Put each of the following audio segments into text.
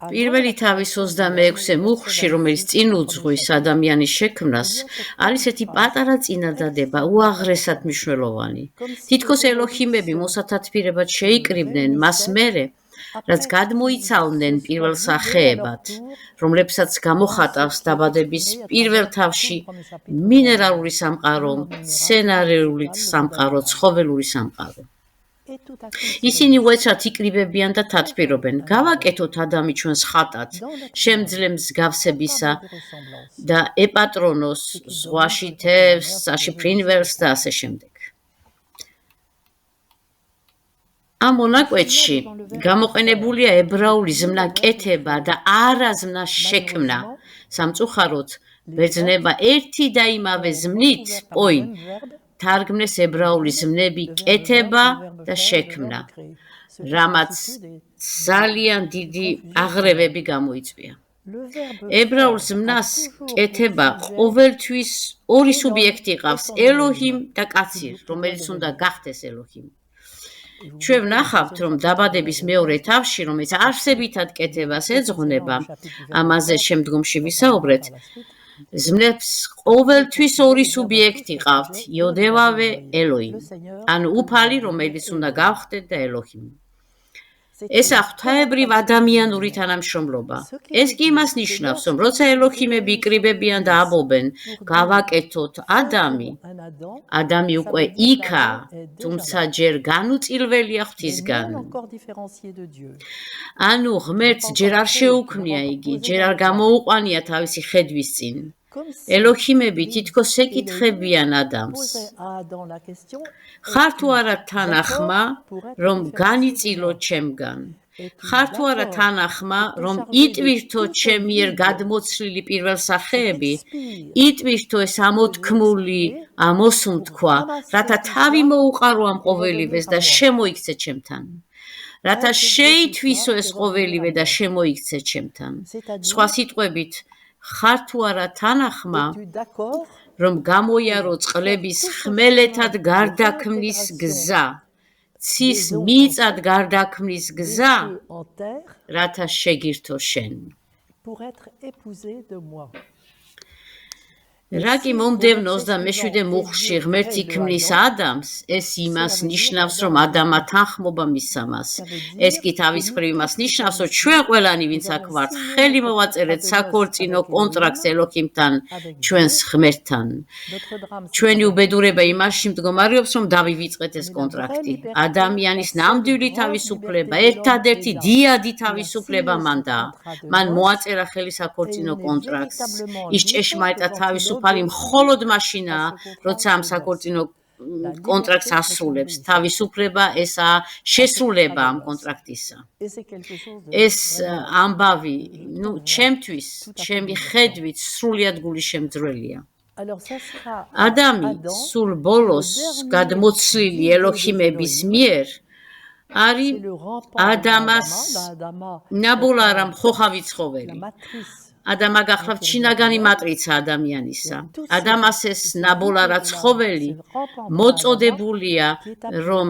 პირველი თავის 26-ე მუხლში, რომელიც წინ უძღვის ადამიანის შექმნას, არის ერთი პატარა წინადადება, უაღრესად მნიშვნელოვანი. თითქოს ელოჰიმები მოსათათბირებად შეიკრიბნენ მას მერე, რაც გადმოიცალნენ პირველ სახეებად, რომლებსაც გამოხატავს დაბადების პირველ თავში მინერალური სამყარო, მცენარეული სამყარო, ცხოველური სამყარო. ისინი უეცრად იკრიბებიან და თათბირობენ. გავაკეთოთ ადამი ჩვენს ხატად, შემძლე მსგავსებისა და ეპატრონოს, ზღვაში თევზს, მიწაში ფრინველს და ასე შემდეგ. ამ მონაკვეთში გამოყენებულია ებრაული ზმნა კეთება და არა ზმნა შექმნა. სამწუხაროდ, ბერძნებმა ერთი და იმავე ზმნით პოინ თარგმნეს ებრაული ზმნები კეთება და შექმნა, რამაც ძალიან დიდი აღრევები გამოიწვია. ებრაულ ზმნას კეთება ყოველთვის ორი სუბიექტი ყავს, ელოჰიმ და კაცი, რომელიც უნდა გახდეს ელოჰიმ. ჩვენ ვნახავთ, რომ დაბადების მეორე თავში, რომელიც არსებითად კეთებას ეძღვნება, ამაზე შემდგომში ვისაუბრეთ, ზმნებს ყოველთვის ორი სუბიექტი ყავთ, იოდევავე ელოიმ, ანუ უფალი, რომელიც უნდა გავხდეთ და ელოჰიმ. ეს ღვთაებრივ ადამიანური თანამშრომლობა. ეს კი იმას ნიშნავს, რომ როცა ელოჰიმები იკრიბებიან და ამბობენ, გავაკეთოთ ადამი, ადამი უკვე იქა, თუმცა ჯერ განუწილველია ღვთისგან. ანუ ღმერთს ჯერ არ შეუქმნია იგი, ჯერ არ გამოუყვანია თავისი ხედვის წინ. ელოჰიმები თითქოს ეკითხებიან ადამიანს, ხარ თუ არა თანახმა, რომ განიწილო ჩემგან? ხარ თუ არა თანახმა, რომ იტვირთო ჩემ მიერ გადმოცლილი პირველ სახეები, იტვირთო ეს ამოთქმული, ამოსუნთქვა, რათა თავი მოუყარო ამ ყოველივეს და შემოიქცე ჩემთან. რათა შეითვისო ეს ყოველივე და შემოიქცე ჩემთან. სხვა სიტყვებით, ხარ თუ არა თანახმა, რომ გამოიარო წყლების ხმელეთად გარდაქმნის გზა, ცის მიწად გარდაქმნის გზა, რათა შეგირთო შენ. რა კი მომდევნო 27-ე მუხლში ღმერთი ქმნის ადამიანს, ეს იმას ნიშნავს, რომ ადამმა თანხმობა მისცა მას. ეს კი თავის მხრივ იმას ნიშნავს, რომ ჩვენ ყველანი, ვინც აქ ვართ, ხელი მოვაწერეთ საქორწინო კონტრაქტს ელოჰიმთან, ჩვენს ღმერთთან. ჩვენი უბედურება იმაში მდგომარეობს, რომ დავივიწყეთ ეს კონტრაქტი. ადამიანის ნამდვილი თავისუფლება, ერთადერთი დიადი თავისუფლება მანდაა. მან მოაწერა ხელი საქორწინო კონტრაქტს. ის ჭეშმარიტად თავისუფალი მხოლოდ მაშინაა, როცა ამ საქორწინო კონტრაქტს ასრულებს. თავისუფლება ესაა შესრულება ამ კონტრაქტისა. ეს ამბავი, ჩემთვის, ჩემი ხედვით სრულიად გულიშემძვრელია. ადამი სულ ბოლოს გადმოცლილი ელოჰიმების მიერ არის ადამას ნაბოლარა მხოხავი ცხოველი. ადამა გახლავთ შინაგანი მატრიცა ადამიანისა. ადამას ეს ნაბოლარა ცხოველი მოწოდებულია, რომ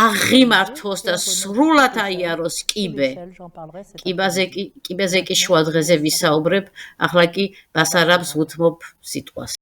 აღიმართოს და სრულად აიაროს კიბე. კიბეზე კი შუა დღეზე ვისაუბრებ, ახლა კი ბასარაბს უთმობ სიტყვას.